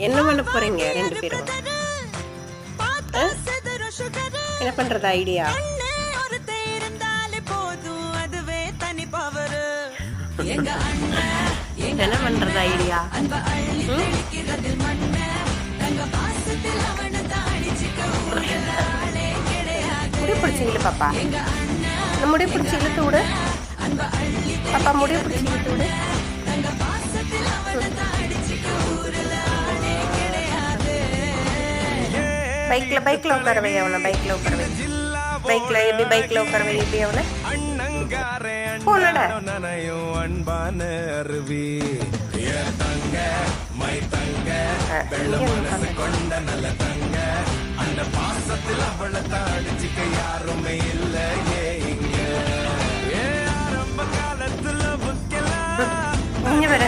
என்ன பண்ண போறீங்க ரெண்டு பேரும்? என்ன பண்றது ஐடியா? என்ன பண்றது ஐடியா? முடி பிடிச்சி இழு பாப்பா. முடி பிடிச்சி இழுத்து விடு பாப்பா. முடி பிடிச்சி இழுத்து விடு. பைக்ல உட்கார வை அவனை. பைக்ல உட்கார வை. பைக்ல உட்கார வை. எப்படி அவனை போனடா. இங்க வர